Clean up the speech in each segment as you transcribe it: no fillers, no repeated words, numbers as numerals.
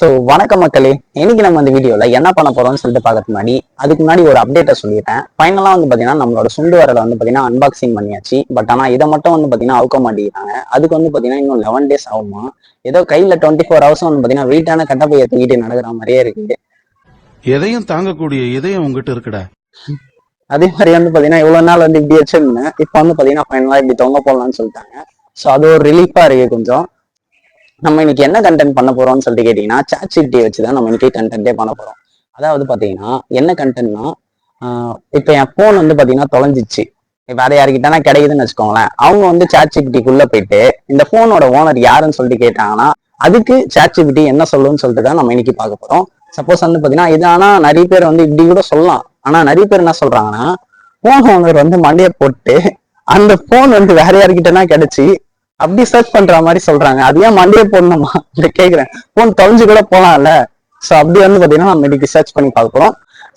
வணக்கம் மக்களே. இன்னைக்கு நம்ம இந்த வீடியோல என்ன பண்ண போறோம்னு சொல்லிட்டு பார்க்கறதுக்கு அதுக்கு முன்னாடி ஒரு அப்டேட்டை சொல்லிட்டேன். ஃபைனலா வந்து பாத்தீங்கன்னா நம்மளோட சுண்டு வரல வந்து பாத்தீங்கன்னா அன்பாக்சிங் பண்ணியாச்சு. பட் ஆனா இதை மட்டும் வந்து பாத்தீங்கன்னா அவுக்க மாட்டேங்கிறாங்க. அதுக்கு வந்து பாத்தீங்கன்னா இன்னும் 11 days ஆகுமா. ஏதோ கையில 24 hours வந்து பாத்தீங்கன்னா வெயிட்டான கட்டப்பையை தூக்கிட்டு நடக்கிற மாதிரியே இருக்கு. எதையும் தாங்கக்கூடிய இதயம் உங்ககிட்ட இருக்குடா. அதே மாதிரி வந்து பாத்தீங்கன்னா இவ்வளவு நாள் வந்து இப்படி வச்சிருந்தேன். இப்ப வந்து பாத்தீங்கன்னா ஃபைனலா இப்படி தொங்க போடலாம்னு சொல்லிட்டாங்க. சோ அது ஒரு ரிலீஃபா இருக்கு கொஞ்சம். நம்ம இன்னைக்கு என்ன கண்டென்ட் பண்ண போறோம்னு சொல்லிட்டு கேட்டீங்கன்னா ChatGPT வச்சுதான் நம்ம இன்னைக்கு கண்டென்ட்டே பண்ண போறோம். அதாவது பாத்தீங்கன்னா என்ன கண்டென்ட்னா, இப்ப என் போன் வந்து பாத்தீங்கன்னா தொலைஞ்சிச்சு. இப்ப அதை யாருக்கிட்டனா கிடைக்குதுன்னு வச்சுக்கோங்களேன். அவங்க வந்து ChatGPTக்குள்ள போயிட்டு இந்த போனோட ஓனர் யாருன்னு சொல்லிட்டு கேட்டாங்கன்னா அதுக்கு ChatGPT என்ன சொல்லுன்னு சொல்லிட்டு தான் நம்ம இன்னைக்கு பார்க்க போறோம். சப்போஸ் வந்து பாத்தீங்கன்னா இது ஆனா நிறைய பேர் வந்து இப்படி கூட சொல்லலாம். ஆனா நிறைய பேர் என்ன சொல்றாங்கன்னா போன் ஓனர் வந்து மண்டையை போட்டு அந்த போன் வந்து வேற யாருக்கிட்டனா கிடைச்சி அப்படி சர்ச் பண்ற மாதிரி சொல்றாங்க. அது ஏன் மண்டே போடணுமா கேக்குறேன். போன் தொலைஞ்சு கூட போலாம்ல. சோ அப்படி வந்து பாத்தீங்கன்னா நம்ம இன்னைக்கு சர்ச் பண்ணி பார்க்கிறோம்.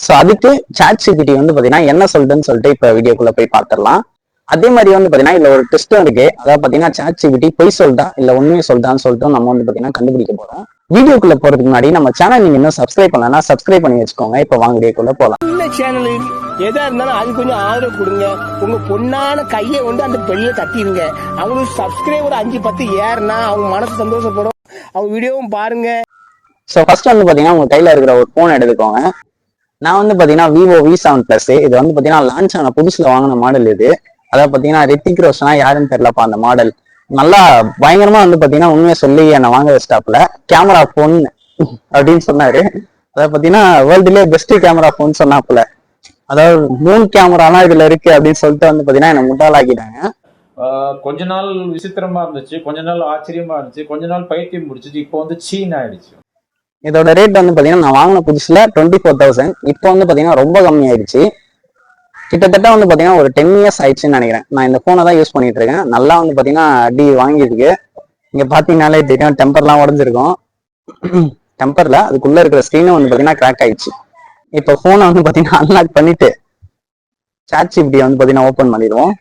சோ அதுக்கு ChatGPT வந்து பாத்தீங்கன்னா என்ன சொல்றதுன்னு சொல்லிட்டு இப்ப வீடியோக்குள்ள போய் பார்த்துடலாம். அதே மாதிரி வந்து பாத்தீங்கன்னா இதுல ஒரு டெஸ்டும் இருக்கு. அதாவது பாத்தீங்கன்னா ChatGPT பொய் சொல்லிட்டா இல்ல உண்மையை சொல்லிட்டான்னு சொல்லிட்டு நம்ம வந்து பாத்தீங்கன்னா கண்டுபிடிக்க போறோம். வீடியோக்குள்ள போறதுக்கு முன்னாடி நம்ம சேனல் நீங்க இன்னும் சப்ஸ்கிரைப் பண்ணலன்னா சப்ஸ்கிரைப் பண்ணி வச்சுக்கோங்க. இப்ப வாங்க வீடியோக்குள்ள போலாம். சேனல் எதா இருந்தாலும் அது கொஞ்சம் ஆதரவு கொடுங்க. உங்க பொண்ணான கையை வந்து அந்த பெல்ல தட்டிடுங்க. அவங்களுக்கு சப்ஸ்கிரைபர் 5-10 ஏறுனா அவங்க மனசு சந்தோஷப்படும். அவங்க வீடியோவும் பாருங்க. சோ ஃபர்ஸ்ட் வந்து பாத்தீங்கன்னா உங்க கையில இருக்கிற ஒரு போன் எடுத்துக்கோங்க. நான் வந்து பாத்தீங்கன்னா Vivo V7 Plus. இது வந்து பாத்தீங்கன்னா லான்ச் ஆன புதுசுல வாங்கின மாடல் இது. அதாவது பாத்தீங்கன்னா ரித்திக் ரோஷனா யாருன்னு தெரியலப்பா அந்த மாடல். நல்லா பயங்கரமா வந்து பாத்தீங்கன்னா உண்மையை சொல்லி என்னை வாங்க வச்சிட்டாப்புல. கேமரா போன் அப்படின்னு சொன்னாரு. அதாவது பாத்தீங்கன்னா வேர்ல்டுலயே பெஸ்ட் கேமரா போன் சொன்னாப்புல. அதாவது 3 கேமராலாம் இதுல இருக்கு அப்படின்னு சொல்லிட்டு வந்து பாத்தீங்கன்னா என்ன முட்டாளாக்கிட்டாங்க. கொஞ்ச நாள் விசித்திரமா இருந்துச்சு, கொஞ்ச நாள் ஆச்சரியமா இருந்துச்சு, கொஞ்ச நாள் பைத்தியம் முடிச்சிச்சு, இப்போ வந்து சீன் ஆயிடுச்சு. இதோட ரேட் வந்து பாத்தீங்கன்னா நான் வாங்கின புதுசுல 24,000. இப்போ வந்து பாத்தீங்கன்னா ரொம்ப கம்மி ஆயிடுச்சு. கிட்டத்தட்ட வந்து பாத்தீங்கன்னா ஒரு 10 years ஆயிடுச்சுன்னு நினைக்கிறேன். நான் இந்த போனை தான் யூஸ் பண்ணிட்டு இருக்கேன். நல்லா வந்து பாத்தீங்கன்னா அடி வாங்கியிருக்கு. இங்க பாத்தீங்கன்னாலே தெரியும் டெம்பர்லாம் உடஞ்சிருக்கும். டெம்பர்ல அதுக்குள்ள இருக்கிற ஸ்கிரீனும் வந்து பாத்தீங்கன்னா கிராக் ஆயிடுச்சு. இப்ப போனை வந்து பாத்தீங்கன்னா அன்லாக் பண்ணிட்டு ChatGPT வந்து பாத்தீங்கன்னா ஓபன் பண்ணிடுவோம்.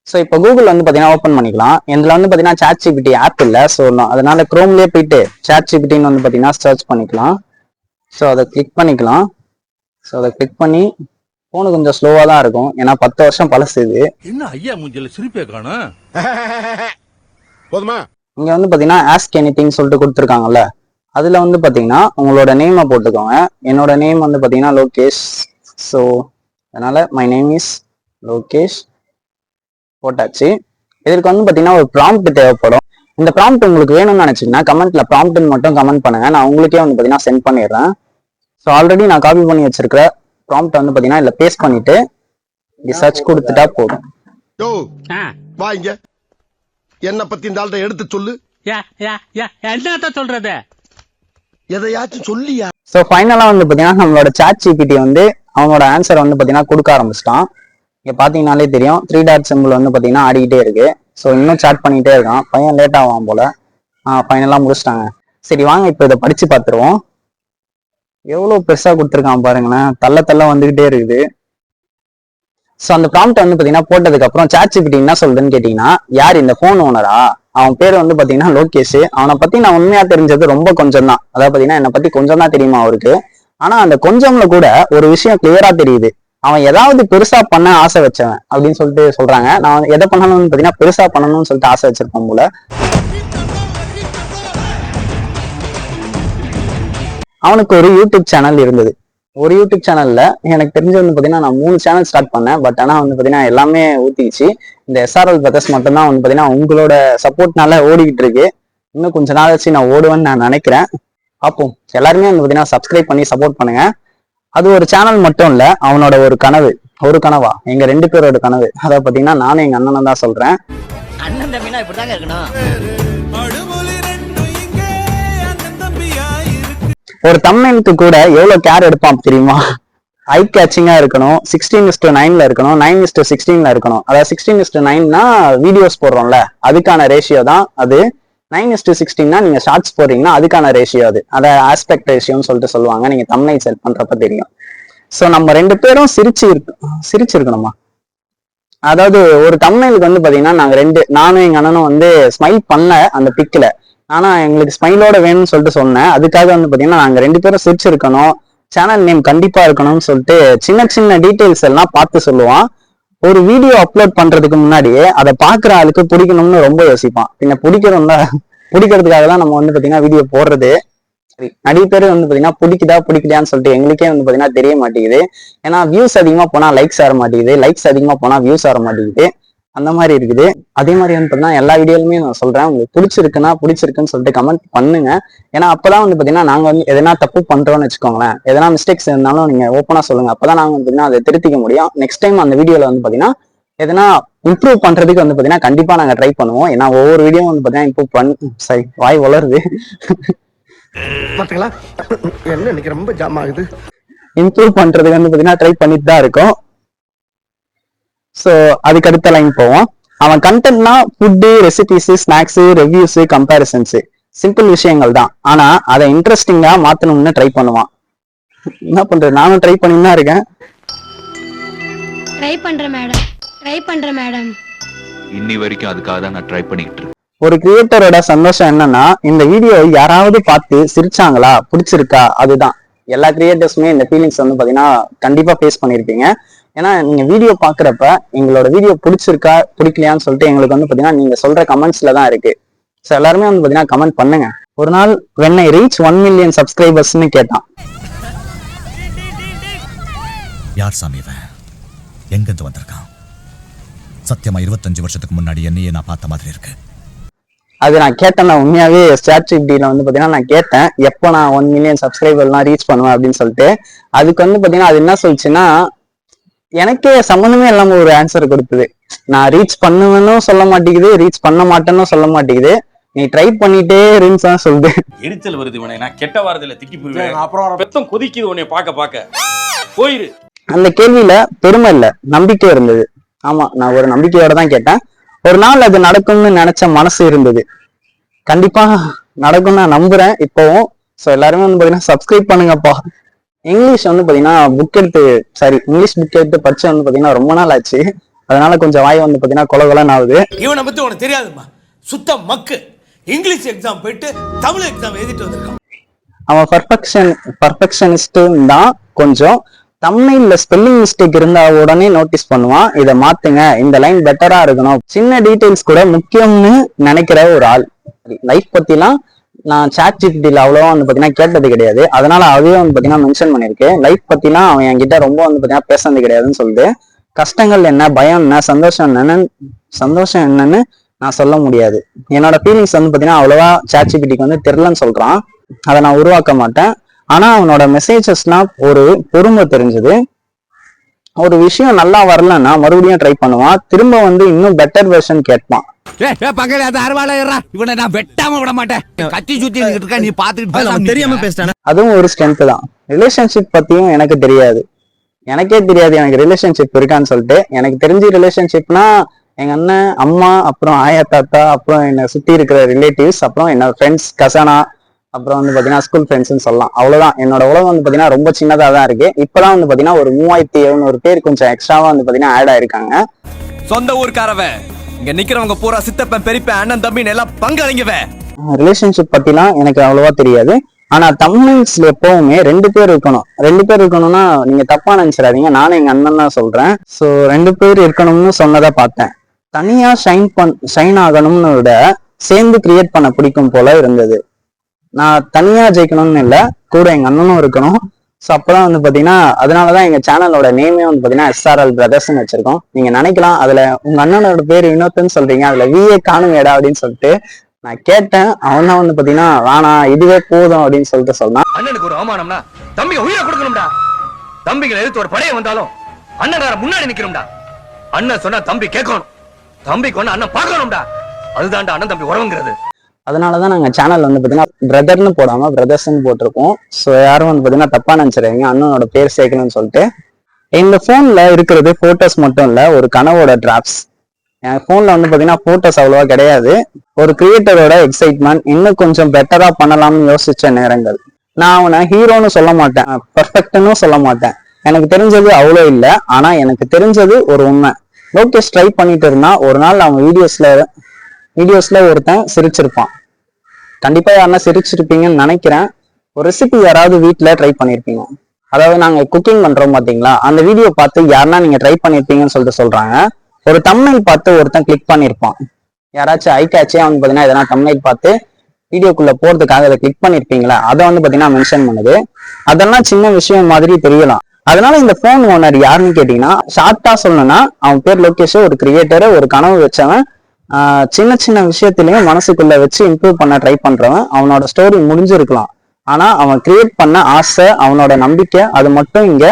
ஸோ இப்போ கூகுள் வந்து பாத்தீங்கன்னா ஓப்பன் பண்ணிக்கலாம். இதுல வந்து பாத்தீங்கன்னா ChatGPT ஆப் இல்லை. ஸோ அதனால குரோம்லயே போயிட்டு ChatGPTன்னு வந்து பாத்தீங்கன்னா சர்ச் பண்ணிக்கலாம். ஸோ அதை கிளிக் பண்ணிக்கலாம். ஸோ அதை கிளிக் பண்ணி போனு கொஞ்சம் ஸ்லோவா தான் இருக்கும். ஏன்னா 10 வருஷம் பழசு இது. என்ன ஐயா மூஞ்சில சிரிப்பே காணோம். போதுமா? இங்க வந்து பாத்தீங்கன்னா ஆஸ்க் எனிதிங் சொல்லிட்டு கொடுத்துருக்காங்கல்ல. அதுல வந்து பாத்தீங்கன்னா உங்களோட நேமை போட்டுக்கோங்க. என்னோட நேம் வந்து பாத்தீங்கன்னா லோகேஷ். ஸோ அதனால மை நேம் இஸ் லோகேஷ் போட்டாச்சு. இதற்கு வந்து பாத்தீங்கன்னா ஒரு ப்ராம்ப்ட் தேவைப்படும். இந்த ப்ராம்ப்ட் உங்களுக்கு வேணும்னு நினைச்சீங்கன்னா கமெண்ட்ல ப்ராம்ப்ட்னு மட்டும் கமெண்ட் பண்ணுங்க. நான் உங்களுக்கே வந்து பாத்தீங்கன்னா சென்ட் பண்ணிடுறேன். ஸோ ஆல்ரெடி நான் காப்பி பண்ணி வச்சிருக்கிற ப்ராம்ப்ட் வந்து பாத்தீங்கன்னா இதுல பேஸ்ட் பண்ணிட்டு இப்படி சர்ச் கொடுத்துட்டா போதும். வாங்க என்ன பத்தி இந்த ஆள்கிட்ட எடுத்து சொல்லு. என்ன சொல்றது? எதையாச்சும் சொல்லியா? ஸோ ஃபைனலா வந்து பாத்தீங்கன்னா நம்மளோட ChatGPT வந்து அவனோட ஆன்சர் வந்து பாத்தீங்கன்னா கொடுக்க ஆரம்பிச்சிட்டான். இங்க பாத்தீங்கன்னாலே தெரியும் 3 டாட் சிம்பிள் வந்து பாத்தீங்கன்னா ஆடிக்கிட்டே இருக்கு. ஸோ இன்னும் சாட் பண்ணிட்டே இருக்கான். பையன் லேட் ஆவான் போல. ஃபைனலா முடிச்சிட்டாங்க. சரி வாங்க இப்ப இதை படிச்சு பார்த்துருவோம். எவ்வளவு பெருசா கொடுத்துருக்கான் பாருங்களேன். தள்ள தள்ள வந்துகிட்டே இருக்குது. ஸோ அந்த ப்ராம்ப்ட் வந்து பாத்தீங்கன்னா போட்டதுக்கு அப்புறம் ChatGPT என்ன சொல்றதுன்னு கேட்டீங்கன்னா, யார் இந்த போன் ஓனரா? அவன் பேர் வந்து பாத்தீங்கன்னா லோகேஷ். அவனை பத்தி நான் உண்மையா தெரிஞ்சது ரொம்ப கொஞ்சம் தான். அதாவது பாத்தீங்கன்னா என்னை பத்தி கொஞ்சம் தான் தெரியுமா அவருக்கு. ஆனா அந்த கொஞ்சம்ல கூட ஒரு விஷயம் கிளியரா தெரியுது. அவன் ஏதாவது பெருசா பண்ண ஆசை வச்சவன் அப்படின்னு சொல்லிட்டு சொல்றாங்க. நான் எதை பண்ணணும்னு பாத்தீங்கன்னா பெருசா பண்ணணும்னு சொல்லிட்டு ஆசை வச்சிருப்போம் போல. அவனுக்கு ஒரு யூடியூப் சேனல் இருந்தது. ஒரு யூடியூப் சேனல்ல எனக்கு தெரிஞ்சு வந்து பாத்தீங்கன்னா நான் 3 சேனல் ஸ்டார்ட் பண்ணேன். பட் ஆனா வந்து பாத்தீங்கன்னா எல்லாமே ஊத்திச்சு. இந்த SRL பிரதர்ஸ் மட்டும் தான் வந்து பாத்தீங்கன்னா உங்களோட சப்போர்ட்னால ஓடிக்கிட்டு இருக்கு. இன்னும் கொஞ்ச நாள் வச்சு நான் ஓடுவேன்னு நான் நினைக்கிறேன். பார்ப்போம். எல்லாருமே வந்து பாத்தீங்கன்னா சப்ஸ்கிரைப் பண்ணி சப்போர்ட் பண்ணுங்க. அது ஒரு சேனல் மட்டும் இல்ல, அவனோட ஒரு கனவு. ஒரு கனவா? எங்க 2 பேரோட கனவு. அதை பாத்தீங்கன்னா நானும் எங்க அண்ணனும் தான் சொல்றேன். அண்ணன் தம்பினா இப்படிதாங்க இருக்கணும். ஒரு தம்ப்நெயிலுக்கு கூட எவ்வளவு கேர் எடுப்பான் தெரியுமா? ஐ கேச்சிங்கா இருக்கணும். 16:9 இருக்கணும். 9:16 இருக்கணும். அதாவது 16:9னா வீடியோஸ் போடுறோம்ல அதுக்கான ரேஷியோ தான் அது. 9:16 நீங்க ஷார்ட்ஸ் போடுறீங்கன்னா அதுக்கான ரேஷியோ அது. அதை ஆஸ்பெக்ட் ரேஷியோன்னு சொல்லிட்டு சொல்லுவாங்க. நீங்க தம்ப்நெயில் செட் பண்றப்ப தெரியும். சோ நம்ம 2 பேரும் சிரிச்சிருக்கணுமா? அதாவது ஒரு தம்ப்நெயிலுக்கு வந்து பாத்தீங்கன்னா நானும் எங்க அண்ணனும் வந்து ஸ்மைல் பண்ண அந்த பிக்ல ஆனா எங்களுக்கு ஸ்மைலோட வேணும்னு சொல்லிட்டு சொன்னேன். அதுக்காக வந்து பாத்தீங்கன்னா நாங்க 2 பேரும் சிரிச்சிருக்கணும், சேனல் நேம் கண்டிப்பா இருக்கணும்னு சொல்லிட்டு சின்ன சின்ன டீடைல்ஸ் எல்லாம் பார்த்து சொல்லுவான். ஒரு வீடியோ அப்லோட் பண்றதுக்கு முன்னாடியே அதை பாக்குற ஆளுக்கு பிடிக்கணும்னு ரொம்ப யோசிப்பான். பின்ன பிடிக்கிறதுக்காக தான் நம்ம வந்து பாத்தீங்கன்னா வீடியோ போடுறது. சரி, நிறைய பேர் வந்து பாத்தீங்கன்னா பிடிக்கலையான்னு சொல்லிட்டு எங்களுக்கே வந்து பாத்தீங்கன்னா தெரிய மாட்டேங்குது. ஏன்னா வியூஸ் அதிகமா போனா லைக்ஸ் ஆக மாட்டேங்குது, லைக்ஸ் அதிகமா போனா வியூஸ் ஆக மாட்டேங்குது, அந்த மாதிரி இருக்குது. அதே மாதிரி வந்து பாத்தீங்கன்னா எல்லா வீடியோலுமே நான் சொல்றேன், உங்களுக்கு பிடிச்சிருக்குன்னு சொல்லிட்டு கமெண்ட் பண்ணுங்க. ஏன்னா அப்பதான் வந்து பாத்தீங்கன்னா நாங்க வந்து எதனா தப்பு பண்றோம்னு வச்சுக்கோங்களேன், எதனா மிஸ்டேக்ஸ் இருந்தாலும் நீங்க ஓப்பனா சொல்லுங்க, அப்பதான் நாங்க வந்து பாத்தீங்கன்னா அதை திருத்திக்க முடியும். நெக்ஸ்ட் டைம் அந்த வீடியோல வந்து பாத்தீங்கன்னா எதனா இம்ப்ரூவ் பண்றதுக்கு வந்து பாத்தீங்கன்னா கண்டிப்பா நாங்க ட்ரை பண்ணுவோம். ஏன்னா ஒவ்வொரு வீடியோ வந்து பாத்தீங்கன்னா இம்ப்ரூவ் வாய் வளருது பாத்தீங்களா என்ன இன்னைக்கு ரொம்ப ஜாம் ஆகுது. இம்ப்ரூவ் பண்றதுக்கு வந்து பாத்தீங்கன்னா ட்ரை பண்ணிட்டு தான் இருக்கோம். சோ அதுக்கு அடுத்த லைன் போவோம். அவன் கண்டென்ட்னா food, recipes, snacks, reviews, comparisons, simple விஷயங்கள் தான். ஆனா அதை இன்ட்ரெஸ்டிங்கா மாத்தணும்னு ட்ரை பண்ணுவான். என்ன பண்றது, நானும் ட்ரை பண்ணிட்டு தான் இருக்கேன். ட்ரை பண்றேன் மேடம். இன்னி வரைக்கும் அதுக்காக தான் நான் ட்ரை பண்ணிக்கிட்டு இருக்கேன். ஒரு கிரியேட்டரோட சந்தோஷம் என்னன்னா, இந்த வீடியோ யாராவது பார்த்து சிரிச்சாங்களா, பிடிச்சிருக்கா, அதுதான். எல்லா கிரியேட்டர்ஸுமே இந்த ஃபீலிங்ஸ் வந்து பாத்தீங்கன்னா கண்டிப்பா ஃபேஸ் பண்ணிருப்பீங்க. ஏன்னா நீங்க வீடியோ பாக்குறப்ப எங்களோட வீடியோ பிடிச்சிருக்கா பிடிக்கலையான்னு சொல்லிட்டு எங்களுக்கு வந்து பாத்தீங்கன்னா நீங்க சொல்ற கமெண்ட்ஸ்ல தான் இருக்கு. ஸோ எல்லாருமே வந்து பாத்தீங்கன்னா கமெண்ட் பண்ணுங்க. ஒரு நாள் when I reach 1 million சப்ஸ்கிரைபர்ஸ்ன்னு கேட்டான். யார் சாமி இவன், எங்கிருந்து வந்திருக்கான்? சத்தியமா 25 வருஷத்துக்கு முன்னாடி என்னையே நான் பார்த்த மாதிரி இருக்கு. அது நான் கேட்டேன், நான் உண்மையாவே ChatGPTல வந்து பாத்தீங்கன்னா நான் கேட்டேன், எப்போ நான் 1 million சப்ஸ்கிரைபர்லாம் ரீச் பண்ணுவேன் அப்படின்னு சொல்லிட்டு. அதுக்கு வந்து பாத்தீங்கன்னா அது என்ன சொல்லிச்சுன்னா, எனக்கே சம்மந்தமே இல்லாம ஒரு ஆன்சர் கொடுத்தது. நான் ரீச் பண்ணுவேன்னு சொல்ல மாட்டேங்குது, ரீச் பண்ண மாட்டேன்னு சொல்ல மாட்டேங்குது, நீ ட்ரை பண்ணிட்டே இருந்துச்சு தான் சொல்லுது. எரிச்சல் வருது உனக்கு, நான் கெட்ட வாரத்துல திக்கி போயிருவேன், அப்புறம் பெத்தம் கொதிக்குது உன்னை பார்க்க போயிரு. அந்த கேள்வியில பெருமை இல்ல, நம்பிக்கை இருந்தது. ஆமா, நான் ஒரு நம்பிக்கையோட தான் கேட்டேன். ஒரு நாள் அது நடக்கும்னு நினைச்ச மனசு இருந்தது. கண்டிப்பா நடக்கும் நான் நம்புறேன் இப்பவும். ஸோ எல்லாருமே வந்து பாத்தீங்கன்னா சப்ஸ்கிரைப் பண்ணுங்கப்பா. இங்கிலீஷ் வந்து பாத்தீங்கன்னா இங்கிலீஷ் புக் எடுத்து படிச்சு வந்து பாத்தீங்கன்னா ரொம்ப நாள் ஆச்சு. அதனால கொஞ்சம் வாய் வந்து பாத்தீங்கன்னா கொலகொலன்னு ஆகுது. இவனை பத்தி உனக்கு தெரியாதுமா, சுத்த மக்கு. இங்கிலீஷ் எக்ஸாம் போயிட்டு தமிழ் எக்ஸாம் எழுதிட்டு வந்திருக்கான். அவன் பர்ஃபெக்ஷனிஸ்ட் தான். கொஞ்சம் தம்ப்நெயில்ல ஸ்பெல்லிங் மிஸ்டேக் இருந்தா உடனே நோட்டீஸ் பண்ணுவான், இதை மாத்துங்க, இந்த லைன் பெட்டரா இருக்கணும். சின்ன டீடைல்ஸ் கூட முக்கியம்னு நினைக்கிற ஒரு ஆள். லைஃப் பத்திலாம் நான் ChatGPTல அவ்வளவா வந்து பாத்தீங்கன்னா கேட்டது கிடையாது. அதனால அதையும் வந்து பாத்தீங்கன்னா மென்ஷன் பண்ணிருக்கேன். லைஃப் பத்திலாம் அவன் என்கிட்ட ரொம்ப வந்து பாத்தீங்கன்னா பேசுறது கிடையாதுன்னு சொல்லிட்டு, கஷ்டங்கள் என்ன, பயம் என்ன, சந்தோஷம் என்னன்னு நான் சொல்ல முடியாது. என்னோட ஃபீலிங்ஸ் வந்து பாத்தீங்கன்னா அவ்வளவா ChatGPTக்கு வந்து தெரியலன்னு சொல்றான். அதை நான் உருவாக்க மாட்டேன். ஆனா அவனோட மெசேஜஸ்லாம் ஒரு பொறுமை தெரிஞ்சது. ஒரு விஷயம் நல்லா வரலன்னா மறுபடியும் ட்ரை பண்ணுவான், திரும்ப வந்து இன்னும் பெட்டர் வெர்ஷன் கேட்பான். அதுவும் ஒரு ஸ்ட்ரென்த் தான். ரிலேஷன்ஷிப் பத்தியும் எனக்கு தெரியாது, எனக்கே தெரியாது எனக்கு ரிலேஷன்ஷிப் இருக்கான்னு சொல்லிட்டு. எனக்கு தெரிஞ்ச ரிலேஷன்ஷிப்னா எங்க அண்ணன், அம்மா, அப்புறம் ஆயா தாத்தா, அப்புறம் என்னை சுத்தி இருக்கிற ரிலேட்டிவ்ஸ், அப்புறம் என்னோட ஃப்ரெண்ட்ஸ், கசானா, அப்புறம் வந்து பாத்தீங்கன்னா ஸ்கூல் ஃப்ரெண்ட்ஸ்ன்னு சொல்லலாம். அவ்வளவுதான். என்னோட உலகம் வந்து பாத்தீங்கன்னா ரொம்ப சின்னதா தான் இருக்கு. இப்பதான் வந்து பாத்தீங்கன்னா ஒரு 3700 பேர் கொஞ்சம் எக்ஸ்ட்ராவா வந்து பாத்தீங்கன்னா ஆட் ஆயிருக்காங்க. சொந்த ஊர்க்காரவன் இங்க நிக்கிறவங்க பூரா சித்தப்பன், பெரியப்பன், அண்ணன், தம்பி எல்லாம் பங்காளிங்கவன். ரிலேஷன்ஷிப் பத்திலாம் எனக்கு அவ்வளவா தெரியாது. ஆனா தம்ப்நெயில்ஸ்ல எப்பவுமே 2 பேர் இருக்கணும். 2 பேர் இருக்கணும்னா நீங்க தப்பா நினைச்சிடாதீங்க, நானும் எங்க அண்ணன் தான் சொல்றேன். சோ 2 பேர் இருக்கணும்னு சொன்னதை பார்த்தேன். தனியா ஷைன் ஆகணும்னு விட சேர்ந்து கிரியேட் பண்ண பிடிக்கும் போல இருந்தது. நான் தனியா ஜெயிக்கணும்னு இல்லை, கூட எங்க அண்ணனும் இருக்கணும். ஸோ அப்பதான் வந்து பாத்தீங்கன்னா அதனாலதான் எங்க சேனலோட நேமே வந்து பாத்தீங்கன்னா SRL பிரதர்ஸ்ன்னு வச்சிருக்கோம். நீங்க நினைக்கலாம் அதுல உங்க அண்ணனோட பேர் வினோத்னு சொல்றீங்க, அதுல VA காணுமேடா அப்படின்னு சொல்லிட்டு நான் கேட்டேன். அவன் தான் வந்து பாத்தீங்கன்னா வேணாம், இதுவே போதும் அப்படின்னு சொல்லிட்டு சொன்னான். அண்ணனுக்கு ஒரு அவமானம்னா தம்பிக்கு உயிரை கொடுக்கணும்டா. தம்பிகளை எதிர்த்து ஒரு படைய வந்தாலும் அண்ணன் முன்னாடி நிக்கணும்டா. அண்ணன் சொன்னா தம்பி கேட்கணும், தம்பிக்கு ஒண்ணு அண்ணன் பார்க்கணும்டா. அதுதான்டா அண்ணன் தம்பி உறவுங்கிறது. அதனாலதான் நாங்க சேனல் வந்து பாத்தீங்கன்னா பிரதர்னு போடாம பிரதர்ஸ்ன்னு போட்டிருக்கோம். ஸோ யாரும் வந்து பாத்தீங்கன்னா தப்பா நினைச்சிருக்கீங்க அண்ணனோட பேர் சேர்க்கணும்னு சொல்லிட்டு. இந்த போன்ல இருக்கிறது போட்டோஸ் மட்டும் இல்ல, ஒரு கனவோட டிராப்ஸ். என் போன்ல வந்து பாத்தீங்கன்னா போட்டோஸ் அவ்வளவா கிடையாது. ஒரு கிரியேட்டரோட எக்ஸைட்மெண்ட், இன்னும் கொஞ்சம் பெட்டரா பண்ணலாம்னு யோசிச்ச நேரங்கள். நான் அவனை ஹீரோன்னு சொல்ல மாட்டேன், பர்ஃபெக்ட்னு சொல்ல மாட்டேன். எனக்கு தெரிஞ்சது அவ்வளோ இல்லை, ஆனா எனக்கு தெரிஞ்சது ஒரு உண்மை. லோகேஷ் ட்ரை பண்ணிட்டு இருந்தா ஒரு நாள் அவன் வீடியோஸ்ல ஒருத்தன் சிரிச்சிருப்பான். கண்டிப்பா யாருன்னா சிரிச்சிருப்பீங்கன்னு நினைக்கிறேன். ஒரு ரெசிபி யாராவது வீட்ல ட்ரை பண்ணிருப்பீங்க. அதாவது நாங்க குக்கிங் பண்றோம் பாத்தீங்களா, அந்த வீடியோ பார்த்து யாருன்னா நீங்க ட்ரை பண்ணிருப்பீங்கன்னு சொல்லிட்டு சொல்றாங்க. ஒரு தம்ப்நெயில் பார்த்து ஒருத்தன் கிளிக் பண்ணிருப்பான். யாராச்சும் ஐ கேட்சியா வந்து பாத்தீங்கன்னா எதனா தம்ப்நெயில் பார்த்து வீடியோக்குள்ள போறதுக்காக அதை கிளிக் பண்ணிருப்பீங்களா, அதை வந்து பாத்தீங்கன்னா மென்ஷன் பண்ணுது. அதெல்லாம் சின்ன விஷயம் மாதிரி தெரியலாம். அதனால இந்த போன் ஓனர் யாருன்னு கேட்டீங்கன்னா, ஷார்ட்டா சொல்லணும்னா அவன் பேர் லோகேஷ், ஒரு கிரியேட்டர், ஒரு கனவு வச்சவன், சின்ன சின்ன விஷயத்திலயும் மனசுக்குள்ள வச்சு இம்ப்ரூவ் பண்ண ட்ரை பண்றவன். அவனோட ஸ்டோரி முடிஞ்சிருக்கலாம், ஆனா அவன் கிரியேட் பண்ண ஆசை, அவனோட நம்பிக்கை, அது மட்டும் இங்க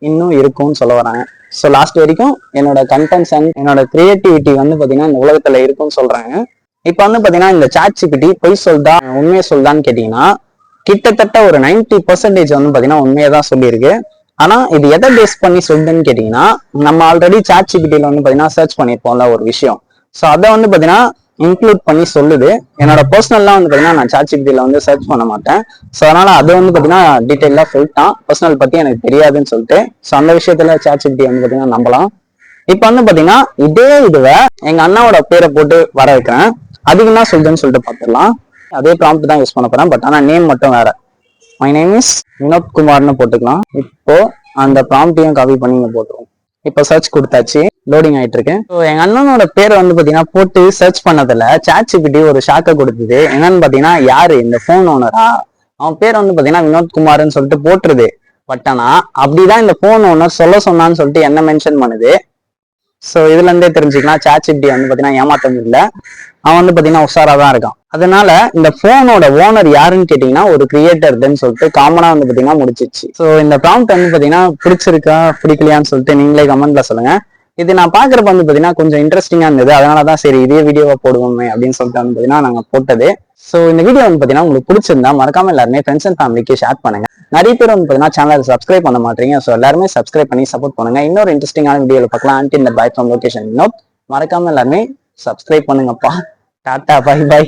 இன்னும் இருக்கும்னு சொல்ல வராங்க. ஸோ லாஸ்ட் வரைக்கும் என்னோட கண்டென்ட்ஸ் அண்ட் என்னோட கிரியேட்டிவிட்டி வந்து பாத்தீங்கன்னா இந்த உலகத்துல இருக்கும்னு சொல்றாங்க. இப்ப வந்து பாத்தீங்கன்னா இந்த ChatGPT பொய் சொல்தா உண்மையை சொல்தான்னு கேட்டீங்கன்னா, கிட்டத்தட்ட ஒரு 90% வந்து பாத்தீங்கன்னா உண்மையை தான் சொல்லியிருக்கு. ஆனா இது எதை பேஸ் பண்ணி சொல்லுதுன்னு கேட்டீங்கன்னா, நம்ம ஆல்ரெடி ChatGPTல வந்து பாத்தீங்கன்னா சர்ச் பண்ணிருப்போம்ல ஒரு விஷயம். ஸோ அதை வந்து பாத்தீங்கன்னா இன்க்ளூட் பண்ணி சொல்லுது. என்னோட பர்சனல்லாம் வந்து பாத்தீங்கன்னா நான் ChatGPTல வந்து சர்ச் பண்ண மாட்டேன். ஸோ அதனால அது வந்து பாத்தீங்கன்னா டீட்டெயிலா சொல்லிட்டான், பர்சனல் பத்தி எனக்கு தெரியாதுன்னு சொல்லிட்டு. ஸோ அந்த விஷயத்துல ChatGPT வந்து பாத்தீங்கன்னா நம்பலாம். இப்ப வந்து பாத்தீங்கன்னா இதே இதுவை எங்க அண்ணாவோட பேரை போட்டு வர வைக்கிறேன், அதுக்கு என்ன சொல்லுதுன்னு சொல்லிட்டு பாத்துடலாம். அதே ப்ராம்ப்ட் தான் யூஸ் பண்ண போறேன், பட் ஆனா நேம் மட்டும் வேற. மை நேம் இஸ் வினோத் குமார்னு போட்டுக்கலாம். இப்போ அந்த ப்ராம்ப்டையும் காப்பி பண்ணி இங்க போட்டுருவோம். இப்போ சர்ச் கொடுத்தாச்சு, லோடிங் ஆயிட்டு இருக்கு. ஸோ எங்க அண்ணனோட பேரை வந்து பாத்தீங்கன்னா போட்டு சர்ச் பண்ணதுல ChatGPT ஒரு ஷாக்கை கொடுத்தது. என்னன்னு பாத்தீங்கன்னா, யாரு இந்த போன் ஓனரா, அவன் பேர் வந்து பாத்தீங்கன்னா வினோத் குமார்னு சொல்லிட்டு போட்டுருது. பட் ஆனா அப்படிதான் இந்த போன் ஓனர் சொல்ல சொன்னான்னு சொல்லிட்டு என்ன மென்ஷன் பண்ணுது. ஸோ இதுல இருந்தே தெரிஞ்சுக்கலாம் ChatGPT வந்து பாத்தீங்கன்னா ஏமாத்தம் இல்லை, அவன் வந்து பாத்தீங்கன்னா உஷாரா தான் இருக்கான். அதனால இந்த போனோட ஓனர் யாருன்னு கேட்டீங்கன்னா ஒரு கிரியேட்டர்ன்னு சொல்லிட்டு காமனா வந்து பாத்தீங்கன்னா முடிச்சிச்சு. ஸோ இந்த ப்ராம்ப்ட் வந்து பாத்தீங்கன்னா பிடிச்சிருக்கா பிடிக்கலையான்னு சொல்லிட்டு நீங்களே கமெண்ட்ல சொல்லுங்க. இது நான் பாக்குறப்ப வந்து பாத்தீங்கன்னா கொஞ்சம் இன்ட்ரெஸ்டிங்கா இருந்தது, அதனாலதான் சரி இதே வீடியோவை போடுவோமே அப்படின்னு சொல்லிட்டு வந்து பாத்தீங்கன்னா நாங்க போட்டது. ஸோ இந்த வீடியோ வந்து பாத்தீங்கன்னா உங்களுக்கு பிடிச்சிருந்தா மறக்காம எல்லாருமே ஃப்ரெண்ட்ஸ் அண்ட் ஃபேமிலிக்கு ஷேர் பண்ணுங்க. நிறைய பேர் வந்து பாத்தீங்கன்னா சேனலை சப்ஸ்கிரைப் பண்ண மாட்டீங்க. ஸோ எல்லாருமே சப்ஸ்கிரைப் பண்ணி சப்போர்ட் பண்ணுங்க. இன்னொரு இன்ட்ரெஸ்டிங்கான வீடியோல பார்க்கலாம். Until bye from location. மறக்காம எல்லாருமே சப்ஸ்கிரைப் பண்ணுங்கப்பா. டாடா, பை பை.